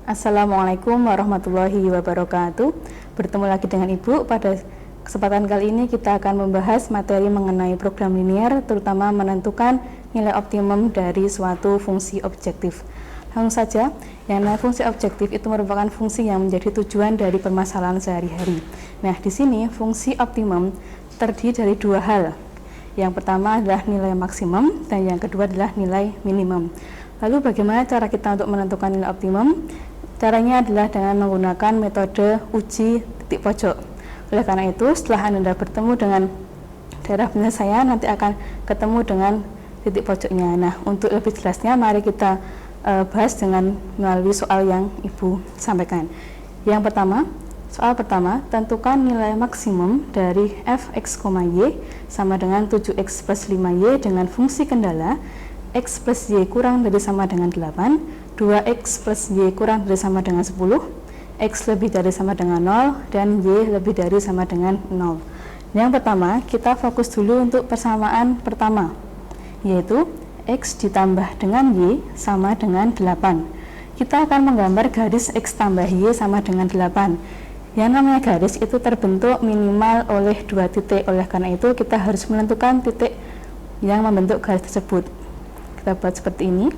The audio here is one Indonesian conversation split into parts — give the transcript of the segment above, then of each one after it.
Assalamualaikum warahmatullahi wabarakatuh. Bertemu lagi dengan Ibu. Pada kesempatan kali ini kita akan membahas materi mengenai program linear, terutama menentukan nilai optimum dari suatu fungsi objektif. Langsung saja, yang namanya fungsi objektif itu merupakan fungsi yang menjadi tujuan dari permasalahan sehari-hari. Nah, di sini fungsi optimum terdiri dari dua hal. Yang pertama adalah nilai maksimum dan yang kedua adalah nilai minimum. Lalu bagaimana cara kita untuk menentukan nilai optimum? Caranya adalah dengan menggunakan metode uji titik pojok. Oleh karena itu, setelah Anda bertemu dengan daerah penyelesaian, nanti akan ketemu dengan titik pojoknya. Nah, untuk lebih jelasnya, mari kita bahas dengan melalui soal yang Ibu sampaikan. Yang pertama, soal pertama, tentukan nilai maksimum dari fx, y sama dengan 7x plus 5y dengan fungsi kendala x plus y kurang dari sama dengan 8, 2x plus y kurang dari sama dengan 10, x lebih dari sama dengan 0, dan y lebih dari sama dengan 0. Yang pertama, kita fokus dulu untuk persamaan pertama, yaitu x ditambah dengan y sama dengan 8. Kita akan menggambar garis x tambah y sama dengan 8. Yang namanya garis itu terbentuk minimal oleh dua titik. Oleh karena itu, kita harus menentukan titik yang membentuk garis tersebut. Kita buat seperti ini.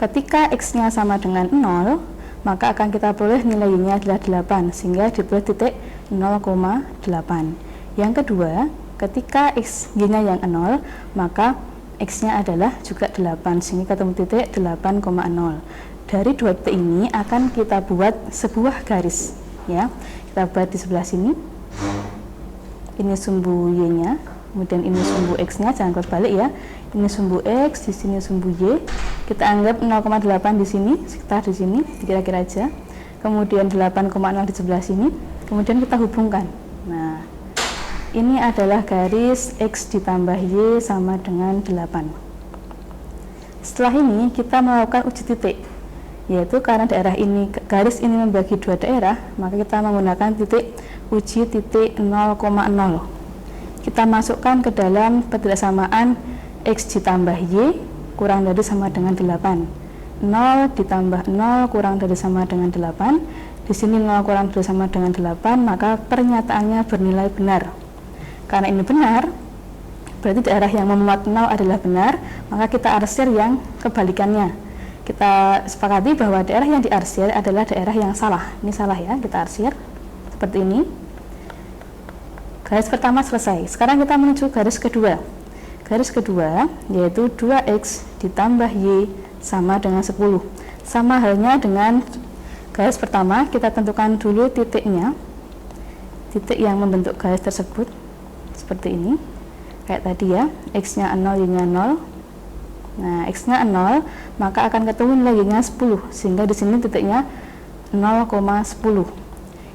Ketika x-nya sama dengan 0, maka akan kita peroleh nilai y-nya adalah 8, sehingga diperoleh titik 0,8. Yang kedua, ketika y-nya yang 0, maka x-nya adalah juga 8, sehingga ketemu titik 8,0. Dari dua titik ini akan kita buat sebuah garis, ya. Kita buat di sebelah sini. Ini sumbu y-nya, kemudian ini sumbu x-nya, jangan kebalik ya. Ini sumbu x, di sini sumbu y. Kita anggap 0,8 di sini, sekitar di sini, kira-kira aja. Kemudian 8,0 di sebelah sini. Kemudian kita hubungkan. Nah, ini adalah garis x ditambah y sama dengan 8. Setelah ini kita melakukan uji titik, yaitu karena daerah ini, garis ini membagi dua daerah, maka kita menggunakan titik uji titik 0,0. Kita masukkan ke dalam ketidaksamaan x ditambah y kurang dari sama dengan 8. 0 ditambah 0 kurang dari sama dengan 8. Di sini 0 kurang dari sama dengan 8, maka pernyataannya bernilai benar. Karena ini benar, berarti daerah yang memuat 0 adalah benar, maka kita arsir yang kebalikannya. Kita sepakati bahwa daerah yang diarsir adalah daerah yang salah. Ini salah ya, kita arsir seperti ini. Garis pertama selesai. Sekarang kita menuju garis kedua. Garis kedua yaitu 2x ditambah y sama dengan 10. Sama halnya dengan garis pertama, kita tentukan dulu titiknya. Titik yang membentuk garis tersebut seperti ini, kayak tadi ya, x-nya 0, y-nya 0. Nah, x-nya 0, maka akan ketemu nilai y-nya 10, sehingga di sini titiknya 0,10.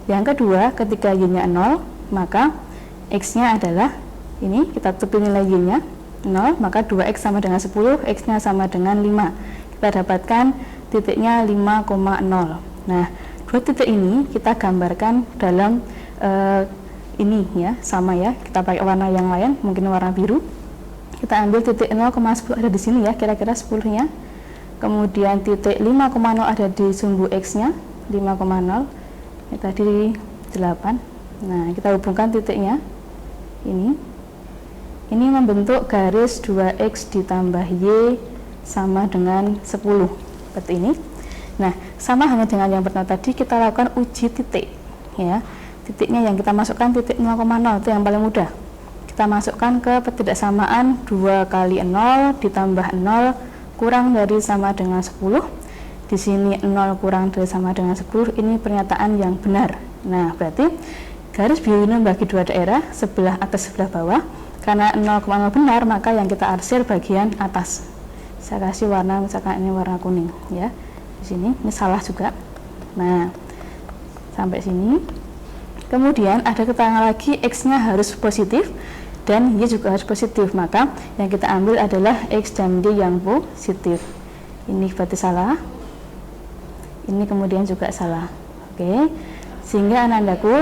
Yang kedua, ketika y-nya 0, maka x-nya adalah ini, kita tutupi nilai y-nya 0, maka 2x sama dengan 10, x-nya sama dengan 5. Kita dapatkan titiknya 5,0. Nah, dua titik ini kita gambarkan dalam ini ya, sama ya, kita pakai warna yang lain, mungkin warna biru. Kita ambil titik 0,10 ada di sini ya, kira-kira 10-nya. Kemudian titik 5,0 ada di sumbu x-nya, 5,0. Ini tadi 8. Nah, kita hubungkan titiknya. Ini membentuk garis 2x ditambah y sama dengan 10, seperti ini. Nah, sama hanya dengan yang pertama tadi, kita lakukan uji titik ya. Titiknya yang kita masukkan titik 0,0, itu yang paling mudah. Kita masukkan ke ketidaksamaan 2 kali 0 ditambah 0 kurang dari sama dengan 10. Di sini 0 kurang dari sama dengan 10, ini pernyataan yang benar. Nah, berarti garis biru ini membagi dua daerah, sebelah atas sebelah bawah. Karena 0,0 benar, maka yang kita arsir bagian atas. Saya kasih warna, misalkan ini warna kuning ya. Di sini ini salah juga. Nah, sampai sini. Kemudian ada keterangan lagi, x-nya harus positif dan y juga harus positif, maka yang kita ambil adalah x dan y yang positif. Ini berarti salah, ini kemudian juga salah. Oke, sehingga anak-anakku,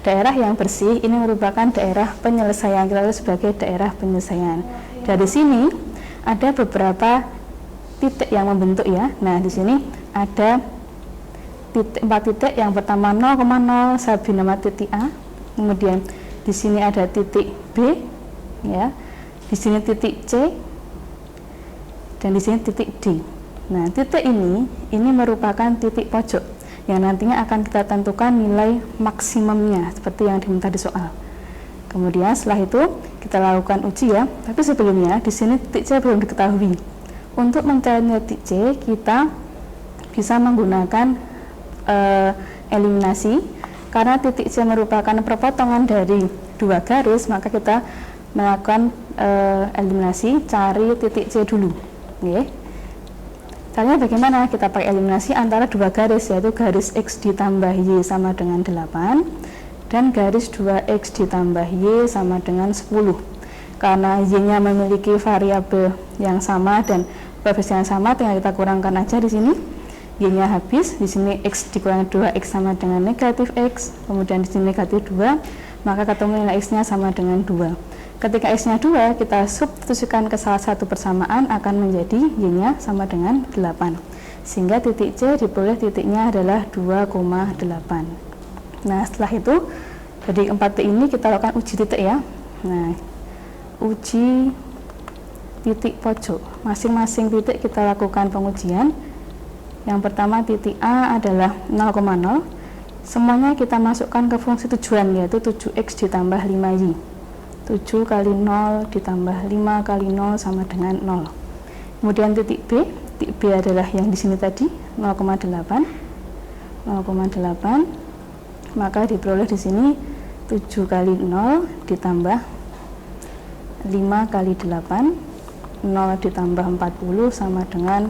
daerah yang bersih ini merupakan daerah penyelesaian, kita sebagai daerah penyelesaian. Dari sini ada beberapa titik yang membentuk ya. Nah, di sini ada 4 titik. Yang pertama 0,0 saya beri nama titik A. Kemudian di sini ada titik B ya. Di sini titik C dan di sini titik D. Nah, titik ini merupakan titik pojok yang nantinya akan kita tentukan nilai maksimumnya seperti yang diminta di soal. Kemudian setelah itu kita lakukan uji ya. Tapi sebelumnya di sini titik C belum diketahui. Untuk mencari titik C kita bisa menggunakan eliminasi. Karena titik C merupakan perpotongan dari 2 garis, maka kita melakukan eliminasi, cari titik C dulu. Oke. Caranya bagaimana? Kita pakai eliminasi antara 2 garis, yaitu garis X ditambah Y sama dengan 8 dan garis 2X ditambah Y sama dengan 10. Karena Y-nya memiliki variabel yang sama dan koefisien yang sama, tinggal kita kurangkan aja di sini. Y-nya habis, di sini X dikurangi 2X sama dengan negatif X, kemudian di sini negatif 2, maka ketemu nilai X-nya sama dengan 2. Ketika X-nya 2, kita substitusikan ke salah satu persamaan, akan menjadi Y-nya sama dengan 8. Sehingga titik C diperoleh titiknya adalah 2,8. Nah, setelah itu, dari 4 titik ini kita lakukan uji titik ya. Nah, uji titik pojok. Masing-masing titik kita lakukan pengujian. Yang pertama titik A adalah 0,0. Semuanya kita masukkan ke fungsi tujuan, yaitu 7X ditambah 5Y. 7 kali 0 ditambah 5 kali 0 sama dengan 0. Kemudian titik B adalah yang di sini tadi 0,8. Maka diperoleh di sini 7 kali 0 ditambah 5 kali 8, 0 ditambah 40 sama dengan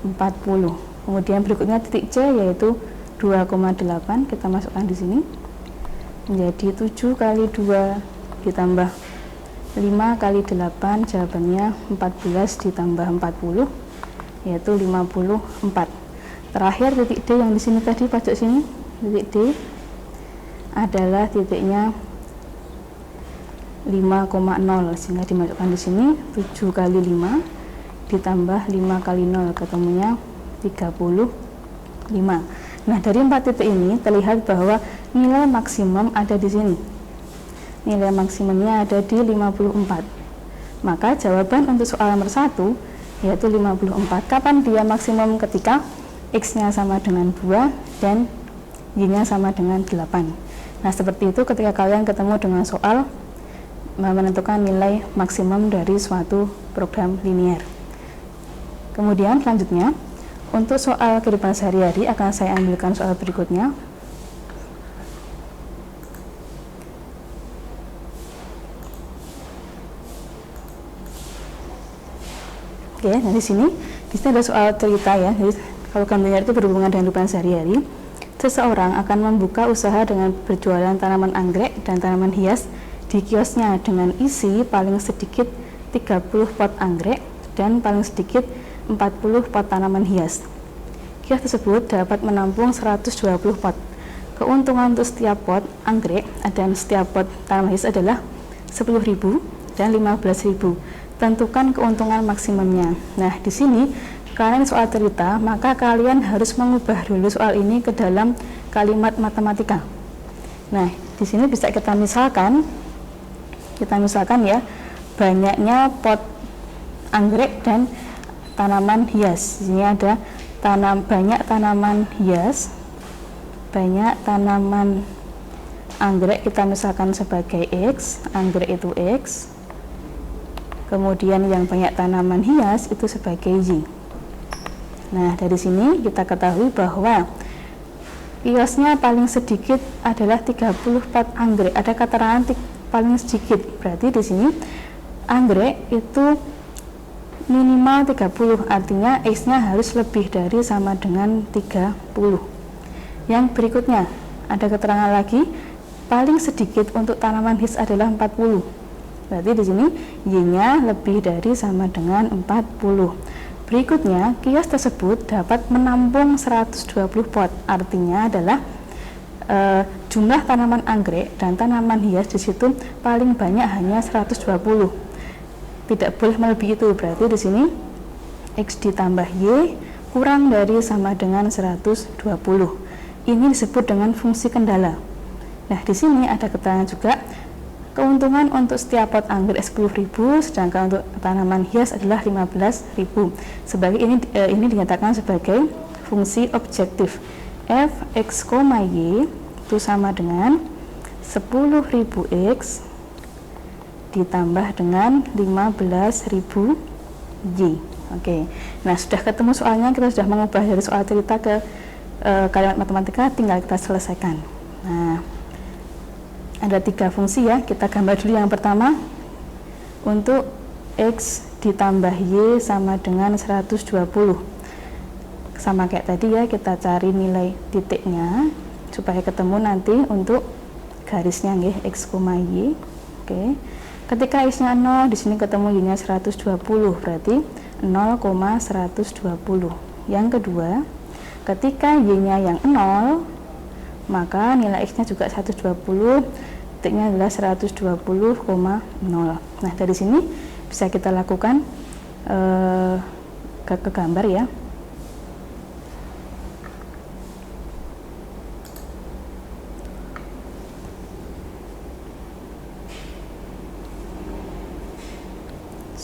40. Kemudian berikutnya titik C yaitu 2,8, kita masukkan di sini menjadi 7 kali 2 ditambah 5 kali 8, jawabannya 14 ditambah 40 yaitu 54. Terakhir titik D yang di sini tadi, pojok sini, titik D adalah titiknya 5,0, sehingga dimasukkan di sini 7 kali 5 ditambah 5 kali 0, ketemunya 35. Nah, dari 4 titik ini terlihat bahwa nilai maksimum ada di sini. Nilai maksimumnya ada di 54. Maka jawaban untuk soal nomor 1 yaitu 54. Kapan dia maksimum? Ketika X-nya sama dengan 2 dan Y-nya sama dengan 8. Nah, seperti itu ketika kalian ketemu dengan soal menentukan nilai maksimum dari suatu program linier. Kemudian selanjutnya, untuk soal kehidupan sehari-hari akan saya ambilkan soal berikutnya. Oke, nah di sini ada soal cerita ya. Jadi kalau gambarnya itu berhubungan dengan kehidupan sehari-hari. Seseorang akan membuka usaha dengan berjualan tanaman anggrek dan tanaman hias di kiosnya dengan isi paling sedikit 30 pot anggrek dan paling sedikit 40 pot tanaman hias. Kios tersebut dapat menampung 120 pot. Keuntungan untuk setiap pot anggrek dan setiap pot tanaman hias adalah 10.000 dan 15.000. Tentukan keuntungan maksimumnya. Nah, di sini kalian soal cerita, maka kalian harus mengubah dulu soal ini ke dalam kalimat matematika. Nah, di sini bisa kita misalkan ya, banyaknya pot anggrek dan tanaman hias. Di sini ada banyak tanaman hias, banyak tanaman anggrek kita misalkan sebagai X, anggrek itu X. Kemudian yang banyak tanaman hias itu sebagai Y. Nah, dari sini kita ketahui bahwa kiosnya paling sedikit adalah 30 pot anggrek. Ada keterangan paling sedikit. Berarti di sini anggrek itu minimal 30, artinya X-nya harus lebih dari sama dengan 30. Yang berikutnya, ada keterangan lagi, paling sedikit untuk tanaman hias adalah 40. Berarti di sini Y-nya lebih dari sama dengan 40. Berikutnya, kios tersebut dapat menampung 120 pot. Artinya adalah jumlah tanaman anggrek dan tanaman hias di situ paling banyak hanya 120. tidak boleh melebihi itu. Berarti di sini X ditambah Y kurang dari sama dengan 120. Ini disebut dengan fungsi kendala. Nah, di sini ada keterangan juga keuntungan untuk setiap pot anggur X10.000, sedangkan untuk tanaman hias adalah 15.000. Sebagai ini dinyatakan sebagai fungsi objektif. F X, Y itu sama dengan 10.000 X ditambah dengan 15.000 Y. Oke. Nah, sudah ketemu soalnya, kita sudah mengubah dari soal cerita ke kalimat matematika, tinggal kita selesaikan. Nah, ada 3 fungsi ya, kita gambar dulu. Yang pertama, untuk X ditambah Y sama dengan 120. Sama kayak tadi ya, kita cari nilai titiknya supaya ketemu nanti untuk garisnya nggih, X, Y. Oke. Ketika X-nya 0, di sini ketemu Y-nya 120, berarti 0,120. Yang kedua, ketika Y-nya yang 0, maka nilai X-nya juga 120, titiknya adalah 120,0. Nah, dari sini bisa kita lakukan ke gambar ya.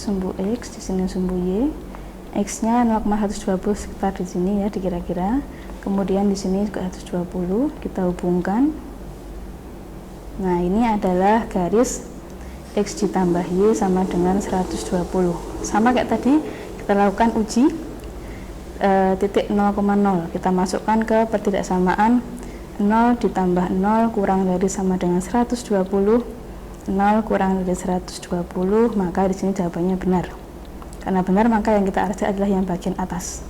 Sumbu X, di sini sumbu Y. X-nya 0,120 sekitar di sini ya, dikira-kira. Kemudian di sini juga 120, kita hubungkan. Nah, ini adalah garis X ditambah Y sama dengan 120. Sama kayak tadi, kita lakukan uji titik 0,0. Kita masukkan ke pertidaksamaan 0 ditambah 0 kurang dari sama dengan 120. 0 kurang dari 120, maka di sini jawabannya benar. Karena benar, maka yang kita arti adalah yang bagian atas.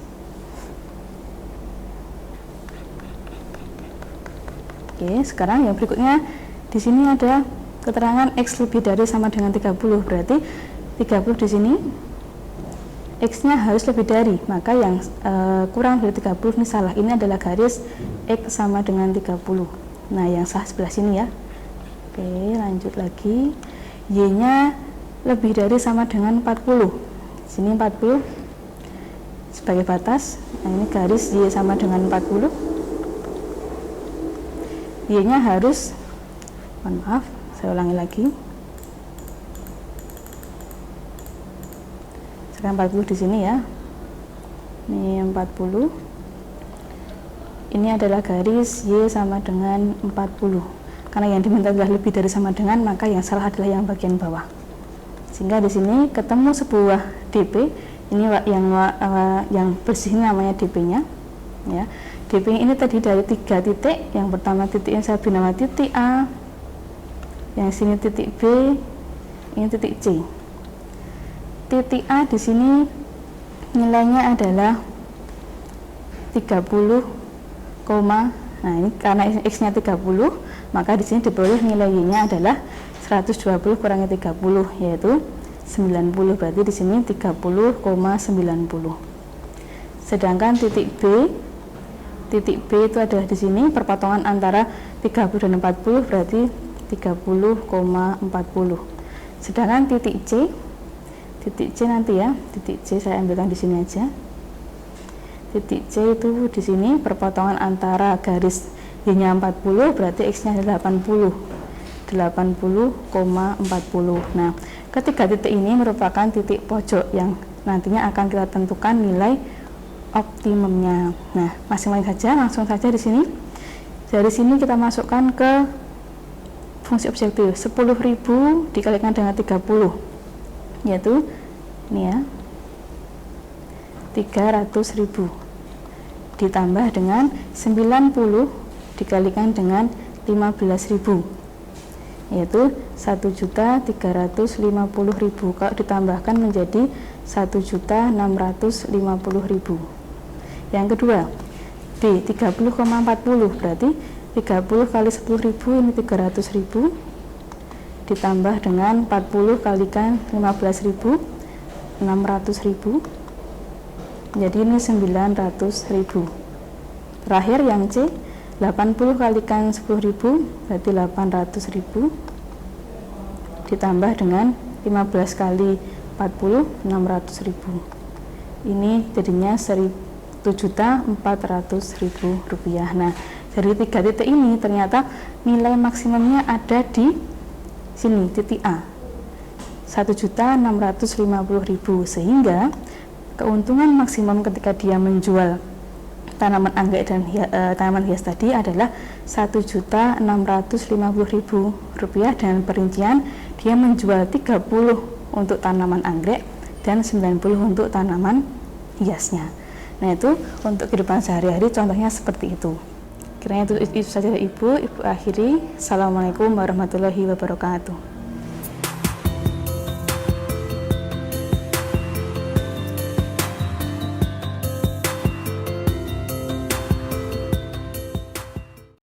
Oke, sekarang yang berikutnya di sini ada keterangan X lebih dari sama dengan 30, berarti 30 di sini X-nya harus lebih dari, maka yang kurang dari 30 ini salah. Ini adalah garis X sama dengan 30. Nah, yang sah sebelah sini ya. Oke, lanjut lagi. Y-nya lebih dari sama dengan 40. Di sini 40 sebagai batas. Nah, ini garis Y sama dengan 40. Y-nya harus, mohon maaf, saya ulangi lagi. Sekarang 40 di sini ya. Ini 40. Ini adalah garis Y sama dengan 40. Karena yang diminta adalah lebih dari sama dengan, maka yang salah adalah yang bagian bawah. Sehingga di sini ketemu sebuah DP. Ini yang bersih namanya DP-nya. Ya, DP ini tadi dari 3 titik. Yang pertama titiknya saya beri nama titik A. Yang sini titik B. Ini titik C. Titik A di sini nilainya adalah 30, nah ini karena X-nya 30. Maka di sini diperoleh nilai Y-nya adalah 120 kurangi 30, yaitu 90. Berarti di sini 30,90. Sedangkan titik B itu adalah di sini perpotongan antara 30 dan 40, berarti 30,40. Sedangkan titik C nanti ya, titik C saya ambilkan di sini aja. Titik C itu di sini perpotongan antara garis Y-nya 40, berarti X-nya adalah 80, 80,40. Nah, ketiga titik ini merupakan titik pojok yang nantinya akan kita tentukan nilai optimumnya. Nah, masing-masing saja, langsung saja di sini. Dari sini kita masukkan ke fungsi objektif. 10.000 dikalikan dengan 30, yaitu ini ya, 300.000 ditambah dengan 90 dikalikan dengan 15.000, yaitu 1.350.000. Kalau ditambahkan menjadi 1.650.000. Yang kedua, B 30,40, berarti 30 kali 10.000 ini 300.000 ditambah dengan 40 kalikan 15.000, 600.000, jadi ini 900.000. Terakhir yang C 80 kalikan 10.000 berarti 800.000 ditambah dengan 15 kali 40.600.000. Ini jadinya Rp1.400.000. Nah, dari 3 titik ini ternyata nilai maksimumnya ada di sini, titik A, 1.650.000, sehingga keuntungan maksimum ketika dia menjual tanaman anggrek dan tanaman hias tadi adalah Rp1.650.000, dan perincian dia menjual 30 untuk tanaman anggrek dan 90 untuk tanaman hiasnya. Nah, itu untuk kehidupan sehari-hari contohnya seperti itu. Kiranya itu saja Ibu akhiri. Assalamualaikum warahmatullahi wabarakatuh.